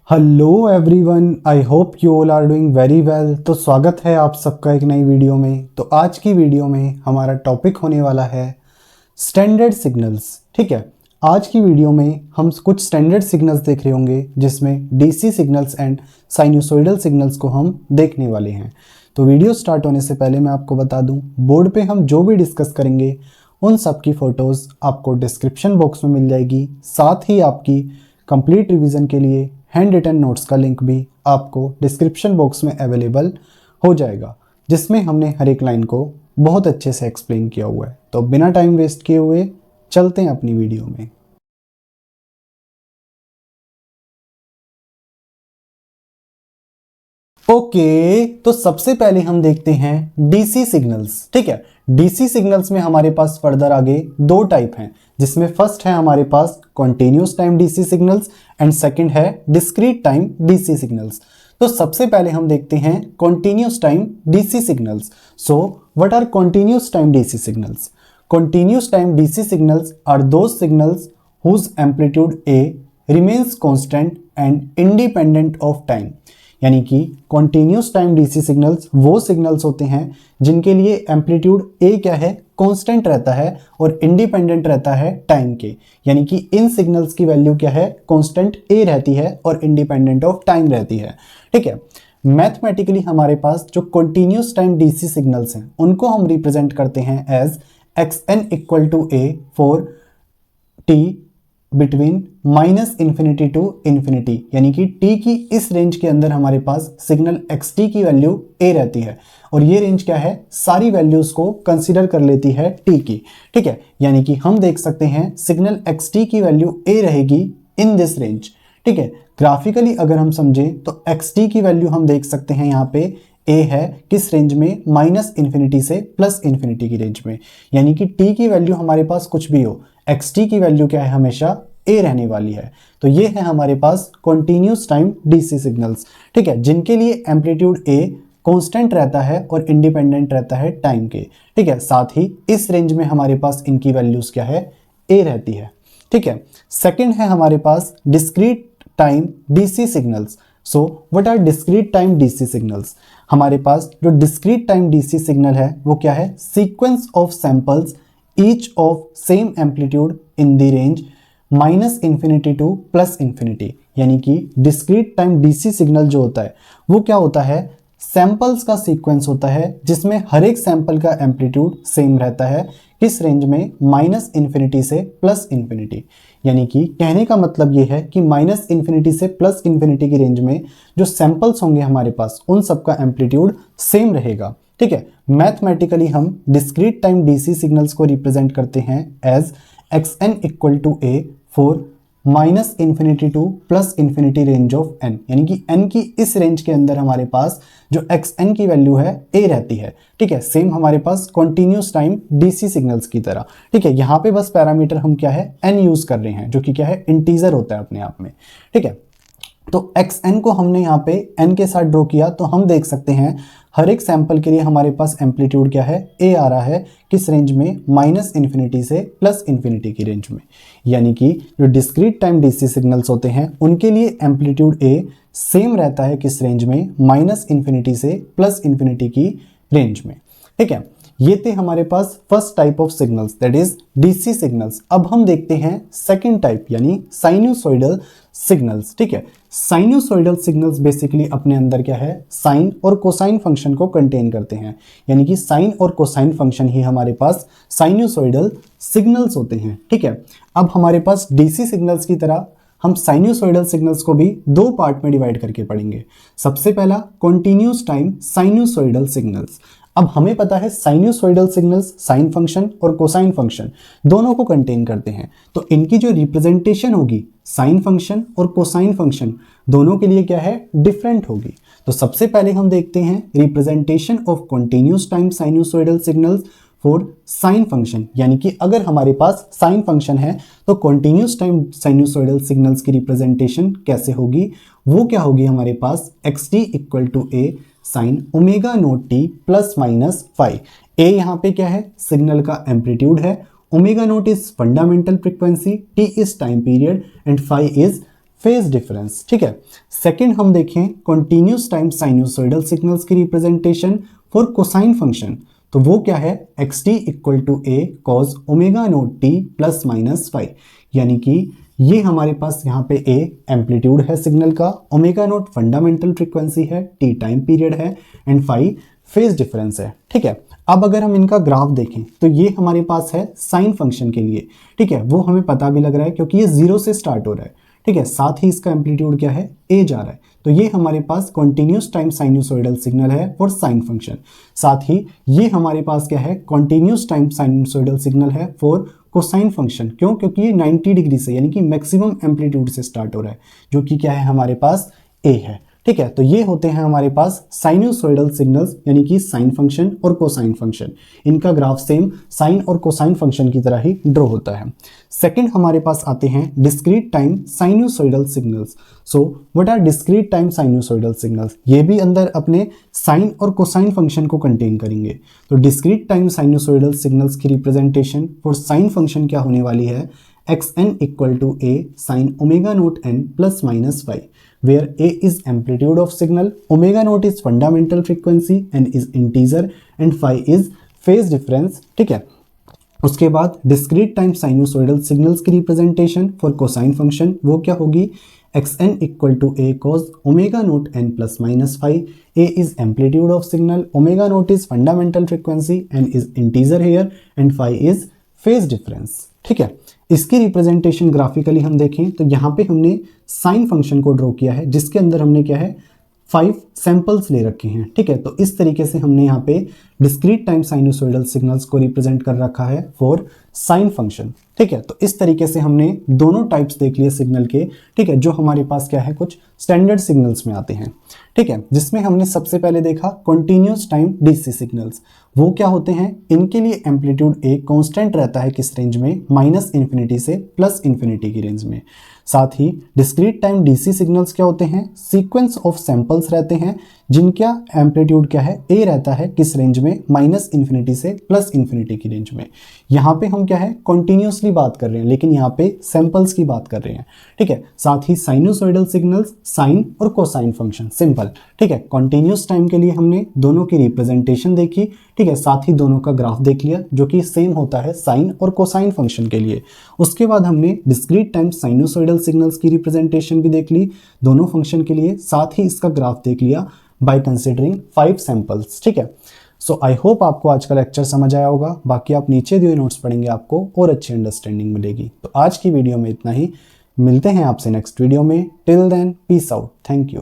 Hello everyone, I hope you all are doing very well. तो स्वागत है आप सबका एक नई वीडियो में। तो आज की वीडियो में हमारा टॉपिक होने वाला है स्टैंडर्ड सिग्नल्स। ठीक है, आज की वीडियो में हम कुछ स्टैंडर्ड सिग्नल्स देख रहे होंगे जिसमें DC signals and sinusoidal signals को हम देखने वाले हैं। तो वीडियो स्टार्ट होने से पहले मैं आपको बता दूं, बोर्ड पे हम जो भी डिस्कस करेंगे उन सब की फ़ोटोज़ आपको डिस्क्रिप्शन बॉक्स में मिल जाएगी। साथ ही आपकी कंप्लीट रिवीजन के लिए हैंड रिटन नोट्स का लिंक भी आपको डिस्क्रिप्शन बॉक्स में अवेलेबल हो जाएगा, जिसमें हमने हर एक लाइन को बहुत अच्छे से एक्सप्लेन किया हुआ है। तो बिना टाइम वेस्ट किए हुए चलते हैं अपनी वीडियो में। ओके, तो सबसे पहले हम देखते हैं डीसी सिग्नल्स। ठीक है, डीसी सिग्नल्स में हमारे पास फर्दर आगे दो टाइप हैं, जिसमें फर्स्ट है हमारे पास continuous time DC signals and second है डिस्क्रीट टाइम डीसी सिग्नल्स। तो सबसे पहले हम देखते हैं continuous time DC signals. So what are continuous time DC signals? Continuous time DC signals are those signals whose amplitude A remains constant and independent of time। यानी कि continuous time DC signals वो signals होते हैं जिनके लिए amplitude ए क्या है, constant रहता है और इंडिपेंडेंट रहता है टाइम के। यानी कि इन सिग्नल्स की वैल्यू क्या है, कांस्टेंट ए रहती है और इंडिपेंडेंट ऑफ टाइम रहती है। ठीक है, मैथमेटिकली हमारे पास जो कॉन्टिन्यूस टाइम डीसी सिग्नल्स हैं उनको हम रिप्रेजेंट करते हैं as xn equal to A for t between minus infinity to infinity. यानी कि t की इस रेंज के अंदर हमारे पास सिग्नल xt की वैल्यू a रहती है और ये रेंज क्या है, सारी वैल्यूज को कंसीडर कर लेती है t की। ठीक है, यानी कि हम देख सकते हैं सिग्नल xt की वैल्यू a रहेगी इन दिस रेंज। ठीक है, ग्राफिकली अगर हम समझें तो xt की वैल्यू हम देख सकते हैं यहाँ पे a है किस रेंज में, माइनस इन्फिनिटी से प्लस इन्फिनिटी की रेंज में। यानी कि t की वैल्यू हमारे पास कुछ भी हो, xt की वैल्यू क्या है, हमेशा a रहने वाली है। तो ये है हमारे पास कॉन्टिन्यूस टाइम डीसी सिग्नल्स। ठीक है, जिनके लिए एम्पलीट्यूड a कांस्टेंट रहता है और इंडिपेंडेंट रहता है टाइम के। ठीक है, साथ ही इस रेंज में हमारे पास इनकी वैल्यूज क्या है, a रहती है। ठीक है, सेकेंड है हमारे पास discrete time DC signals. So what are discrete time DC signals? हमारे पास जो डिस्क्रीट टाइम डीसी सिग्नल है वो क्या है, sequence of samples each of same amplitude in the range minus infinity to plus infinity. यानी कि डिस्क्रीट टाइम डीसी सिग्नल जो होता है वो क्या होता है, सैंपल्स का सीक्वेंस होता है जिसमें हर एक सैंपल का एम्पलीट्यूड सेम रहता है किस रेंज में, माइनस इन्फिनिटी से प्लस इन्फिनिटी। यानी कि कहने का मतलब ये है कि माइनस इन्फिनिटी से प्लस इन्फिनिटी की रेंज में जो सैंपल्स होंगे हमारे पास उन सबका एम्पलीट्यूड सेम रहेगा। ठीक है, मैथमेटिकली हम डिस्क्रीट टाइम डीसी सिग्नल्स को रिप्रेजेंट करते हैं as xn equal to a for minus infinity to plus infinity range of n। यानी कि n की इस रेंज के अंदर हमारे पास जो xn की वैल्यू है a रहती है। ठीक है, सेम हमारे पास कॉन्टिन्यूस टाइम डीसी सिग्नल्स की तरह। ठीक है, यहाँ पे बस पैरामीटर हम क्या है, n यूज कर रहे हैं, जो कि क्या है, इंटीजर होता है अपने आप में। ठीक है, तो xn को हमने यहाँ पे n के साथ ड्रॉ किया तो हम देख सकते हैं हर एक सैंपल के लिए हमारे पास एम्पलीट्यूड क्या है, a आ रहा है किस रेंज में, माइनस इन्फिनिटी से प्लस इन्फिनिटी की रेंज में। यानी कि जो डिस्क्रीट टाइम डीसी सिग्नल्स होते हैं उनके लिए एम्पलीट्यूड a सेम रहता है किस रेंज में, माइनस इन्फिनिटी से प्लस इन्फिनिटी की रेंज में। ठीक है, ये थे हमारे पास first type of signals, that is DC signals. अब हम देखते हैं सेकंड टाइप यानी साइनसोइडल सिग्नल्स। ठीक है, साइनसोइडल सिग्नल्स बेसिकली अपने अंदर क्या है, साइन और कोसाइन फंक्शन को कंटेन करते हैं। यानी कि साइन और कोसाइन फंक्शन ही हमारे पास साइनसोइडल सिग्नल्स होते हैं। ठीक है, अब हमारे पास डीसी सिग्नल्स की तरह हम साइनसोइडल सिग्नल्स को भी दो पार्ट में डिवाइड करके पढ़ेंगे। सबसे पहला कॉन्टिन्यूस टाइम साइनसोइडल सिग्नल्स। अब हमें पता है साइनसोइडल सिग्नल्स साइन फंक्शन और कोसाइन फंक्शन दोनों को कंटेन करते हैं, तो इनकी जो रिप्रेजेंटेशन होगी साइन फंक्शन और कोसाइन फंक्शन दोनों के लिए क्या है, डिफरेंट होगी। तो सबसे पहले हम देखते हैं representation of continuous time sinusoidal signals for sine function. यानी कि अगर हमारे पास साइन फंक्शन है तो कॉन्टिन्यूस टाइम साइनसोइडल सिग्नल्स की रिप्रेजेंटेशन कैसे होगी, वो क्या होगी हमारे पास, xt equal to a sine omega naught t plus minus phi. a यहाँ पे क्या है, सिग्नल का एम्पलीट्यूड है, omega naught is fundamental frequency, t is time period and phi is phase difference. ठीक है, सेकंड हम देखें कॉन्टिन्यूस टाइम साइनोसॉइडल सिग्नल्स की रिप्रेजेंटेशन फॉर कोसाइन फंक्शन, तो वो क्या है, xt equal to A cos omega naught T plus minus five, यानी कि ये हमारे पास यहाँ पे ए एम्पलीट्यूड है सिग्नल का, ओमेगा नोट फंडामेंटल फ्रीक्वेंसी है, टी टाइम पीरियड है एंड फाइव फेज डिफरेंस है। ठीक है, अब अगर हम इनका ग्राफ देखें तो ये हमारे पास है साइन फंक्शन के लिए। ठीक है, वो हमें पता भी लग रहा है क्योंकि ये 0 से स्टार्ट हो रहा है। ठीक है, साथ ही इसका एम्पलीट्यूड क्या है, ए जा रहा है, तो ये हमारे पास कॉन्टिन्यूस टाइम साइनोसॉइडल सिग्नल है फॉर साइन फंक्शन। साथ ही ये हमारे पास क्या है, कॉन्टिन्यूस टाइम साइनोसॉइडल सिग्नल है फॉर कोसाइन फंक्शन। क्यों, क्योंकि ये 90 डिग्री से यानी कि मैक्सिमम एम्पलीट्यूड से स्टार्ट हो रहा है, जो कि क्या है हमारे पास ए है। ठीक है, तो ये होते हैं हमारे पास साइनोसॉइडल सिग्नल्स यानी कि साइन फंक्शन और कोसाइन फंक्शन। इनका ग्राफ सेम साइन और कोसाइन फंक्शन की तरह ही ड्रॉ होता है। सेकंड हमारे पास आते हैं discrete time sinusoidal signals. So what are discrete time sinusoidal signals, ये भी अंदर अपने साइन और कोसाइन फंक्शन को कंटेन करेंगे। तो डिस्क्रीट टाइम साइनोसॉइडल सिग्नल्स की रिप्रेजेंटेशन फॉर साइन फंक्शन क्या होने वाली है, xn equal to a sine omega naught n plus minus five, where a is amplitude of signal, omega naught is fundamental frequency, n is integer and phi is phase difference। ठीक है, उसके बाद discrete time sinusoidal signals की representation for cosine function वो क्या होगी, xn equal to a cos omega naught n plus minus phi, a is amplitude of signal, omega naught is fundamental frequency, n is integer here and phi is phase difference। ठीक है, इसकी representation graphically हम देखें तो यहाँ पे हमने sine function को ड्रॉ किया है जिसके अंदर हमने क्या है 5 सैंपल्स ले रखे हैं। ठीक है, तो इस तरीके से हमने यहाँ पे डिस्क्रीट टाइम साइनोसॉइडल सिग्नल्स को रिप्रेजेंट कर रखा है फॉर साइन फंक्शन। ठीक है, तो इस तरीके से हमने दोनों टाइप्स देख लिए सिग्नल के। ठीक है, जो हमारे पास क्या है कुछ स्टैंडर्ड सिग्नल्स में आते हैं। ठीक है, जिसमें हमने सबसे पहले देखा कॉन्टिन्यूस टाइम डीसी सिग्नल्स। वो क्या होते हैं, इनके लिए एम्पलीट्यूड ए कांस्टेंट रहता है किस रेंज में, -इन्फिनिटी से +इन्फिनिटी की रेंज में। साथ ही डिस्क्रीट टाइम डीसी सिग्नल्स क्या होते हैं, सीक्वेंस ऑफ सैंपल्स रहते हैं जिनका एम्पलीट्यूड क्या है, ए रहता है किस रेंज में, -इन्फिनिटी से +इन्फिनिटी की रेंज में। यहाँ पे हम क्या है कॉन्टिन्यूसली बात कर रहे हैं लेकिन यहाँ पे सैंपल्स की बात कर रहे हैं। ठीक है, साथ ही साइनोसॉइडल सिग्नल्स साइन और कोसाइन फंक्शन सिंपल। ठीक है, कॉन्टिन्यूस टाइम के लिए हमने दोनों की रिप्रेजेंटेशन देखी। ठीक है, साथ ही दोनों का ग्राफ देख लिया जो कि सेम होता है साइन और कोसाइन फंक्शन के लिए। उसके बाद हमने डिस्क्रीट टाइम साइनोसॉइडल सिग्नल्स की रिप्रेजेंटेशन भी देख ली दोनों फंक्शन के लिए, साथ ही इसका ग्राफ देख लिया बाय कंसिडरिंग 5 सैंपल्स। ठीक है, सो आई होप आपको आज का लेक्चर समझ आया होगा। बाकी आप नीचे दिए नोट्स पढ़ेंगे आपको और अच्छी अंडरस्टैंडिंग मिलेगी। तो आज की वीडियो में इतना ही, मिलते हैं आपसे नेक्स्ट वीडियो में। Till then peace out, thank you.